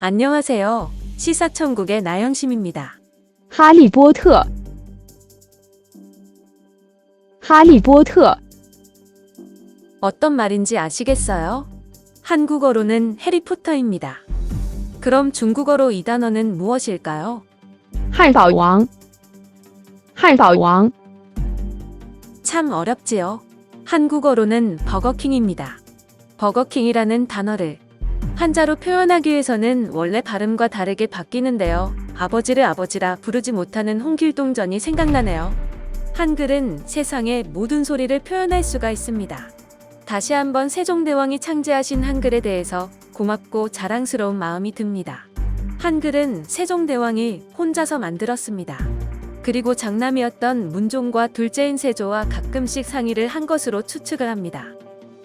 안녕하세요. 시사천국의 나영심입니다. 哈利波特，哈利波特， 어떤 말인지 아시겠어요? 한국어로는 해리포터입니다. 그럼 중국어로 이 단어는 무엇일까요? 汉堡王，汉堡王， 참 어렵지요. 한국어로는 버거킹입니다. 버거킹이라는 단어를 한자로 표현하기 위해서는 원래 발음과 다르게 바뀌는데요. 아버지를 아버지라 부르지 못하는 홍길동전이 생각나네요. 한글은 세상의 모든 소리를 표현할 수가 있습니다. 다시 한번 세종대왕이 창제하신 한글에 대해서 고맙고 자랑스러운 마음이 듭니다. 한글은 세종대왕이 혼자서 만들었습니다. 그리고 장남이었던 문종과 둘째인 세조와 가끔씩 상의를 한 것으로 추측을 합니다.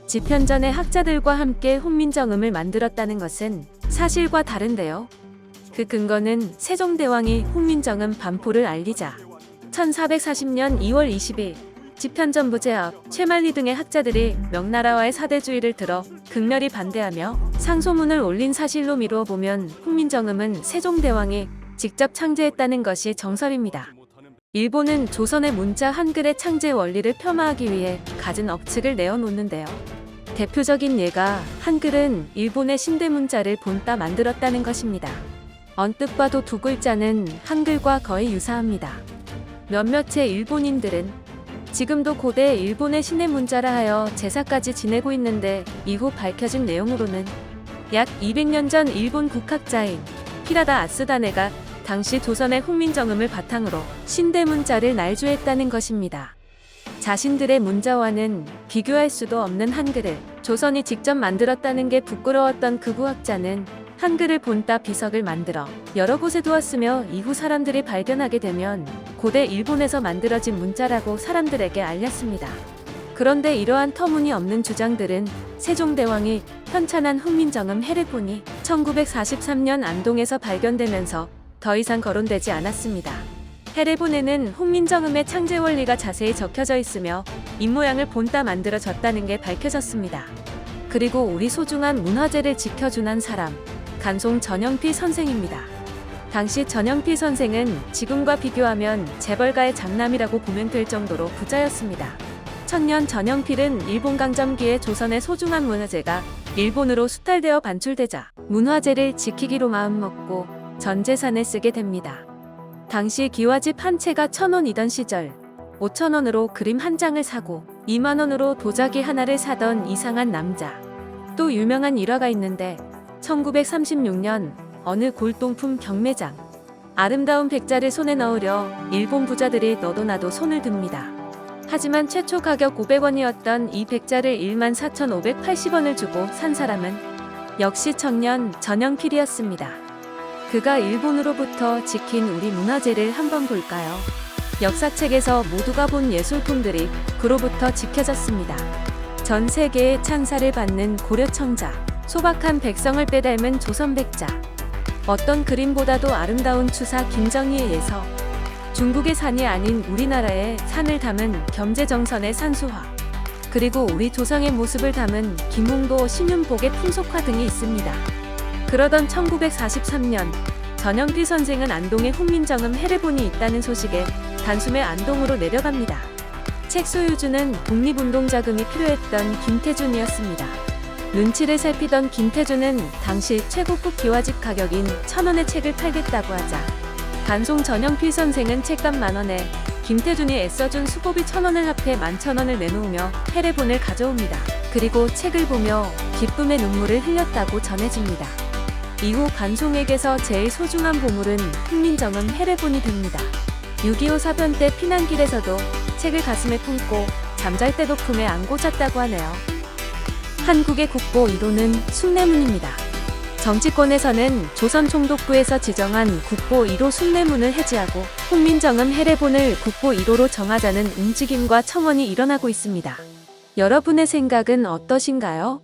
집현전의 학자들과 함께 훈민정음을 만들었다는 것은 사실과 다른데요. 그 근거는 세종대왕이 훈민정음 반포를 알리자 1440년 2월 20일 집현전 부제업, 최만리 등의 학자들이 명나라와의 사대주의를 들어 극렬히 반대하며 상소문을 올린 사실로 미루어 보면 훈민정음은 세종대왕이 직접 창제했다는 것이 정설입니다. 일본은 조선의 문자 한글의 창제 원리를 폄하하기 위해 갖은 억측을 내어놓는데요. 대표적인 예가 한글은 일본의 신대 문자를 본따 만들었다는 것입니다. 언뜻 봐도 두 글자는 한글과 거의 유사합니다. 몇몇의 일본인들은 지금도 고대 일본의 신의 문자라 하여 제사까지 지내고 있는데 이후 밝혀진 내용으로는 약 200년 전 일본 국학자인 히라다 아스다네가 당시 조선의 훈민정음을 바탕으로 신대 문자를 날조했다는 것입니다. 자신들의 문자와는 비교할 수도 없는 한글을 조선이 직접 만들었다는 게 부끄러웠던 그 구학자는 한글을 본따 비석을 만들어 여러 곳에 두었으며 이후 사람들이 발견하게 되면 고대 일본에서 만들어진 문자라고 사람들에게 알렸습니다. 그런데 이러한 터무니없는 주장들은 세종대왕이 편찬한 훈민정음 해례본이 1943년 안동에서 발견되면서 더 이상 거론되지 않았습니다. 해례본에는 훈민정음의 창제 원리가 자세히 적혀져 있으며 입모양을 본따 만들어졌다는 게 밝혀졌습니다. 그리고 우리 소중한 문화재를 지켜준 한 사람, 간송 전영필 선생입니다. 당시 전영필 선생은 지금과 비교하면 재벌가의 장남이라고 보면 될 정도로 부자였습니다. 청년 전영필은 일본 강점기에 조선의 소중한 문화재가 일본으로 수탈되어 반출되자 문화재를 지키기로 마음먹고 전 재산을 쓰게 됩니다. 당시 기와집 한 채가 1,000원이던 시절 5,000원으로 그림 한 장을 사고 2만원으로 도자기 하나를 사던 이상한 남자. 또 유명한 일화가 있는데 1936년 어느 골동품 경매장 아름다운 백자를 손에 넣으려 일본 부자들이 너도 나도 손을 듭니다. 하지만 최초 가격 500원이었던 이 백자를 14,580원을 주고 산 사람은 역시 청년 전영필이었습니다. 그가 일본으로부터 지킨 우리 문화재를 한번 볼까요? 역사책에서 모두가 본 예술품들이 그로부터 지켜졌습니다. 전 세계의 찬사를 받는 고려청자, 소박한 백성을 빼닮은 조선백자, 어떤 그림보다도 아름다운 추사 김정희의 예서, 중국의 산이 아닌 우리나라의 산을 담은 겸재정선의 산수화, 그리고 우리 조상의 모습을 담은 김홍도 신윤복의 풍속화 등이 있습니다. 그러던 1943년 전영필 선생은 안동에 훈민정음 해례본이 있다는 소식에 단숨에 안동으로 내려갑니다. 책 소유주는 독립운동자금이 필요했던 김태준이었습니다. 눈치를 살피던 김태준은 당시 최고급 기와집 가격인 1,000원의 책을 팔겠다고 하자 간송 전영필 선생은 책값 10,000원에 김태준이 애써준 수고비 1,000원을 합해 11,000원을 내놓으며 해례본을 가져옵니다. 그리고 책을 보며 기쁨의 눈물을 흘렸다고 전해집니다. 이후 간송에게서 제일 소중한 보물은 훈민정음 해례본이 됩니다. 6.25 사변 때 피난길에서도 책을 가슴에 품고 잠잘 때도 품에 안고 잤다고 하네요. 한국의 국보 1호는 숭례문입니다. 정치권에서는 조선 총독부에서 지정한 국보 1호 숭례문을 해제하고 훈민정음 해례본을 국보 1호로 정하자는 움직임과 청원이 일어나고 있습니다. 여러분의 생각은 어떠신가요?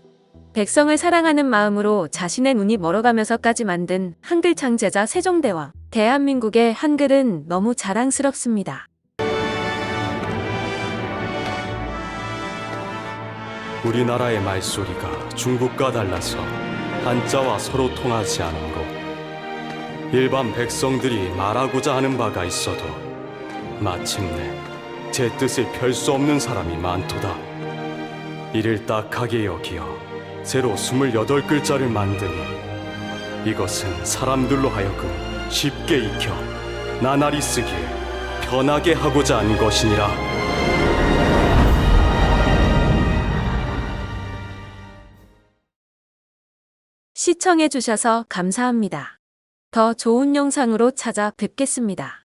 백성을 사랑하는 마음으로 자신의 눈이 멀어가면서까지 만든 한글 창제자 세종대왕. 대한민국의 한글은 너무 자랑스럽습니다. 우리나라의 말소리가 중국과 달라서 한자와 서로 통하지 않은 것, 일반 백성들이 말하고자 하는 바가 있어도 마침내 제 뜻을 펼 수 없는 사람이 많도다. 이를 딱하게 여기어 새로 28글자를 만드니 이것은 사람들로 하여금 쉽게 익혀 나날이 쓰기에 편하게 하고자 한 것이니라. 시청해주셔서 감사합니다. 더 좋은 영상으로 찾아뵙겠습니다.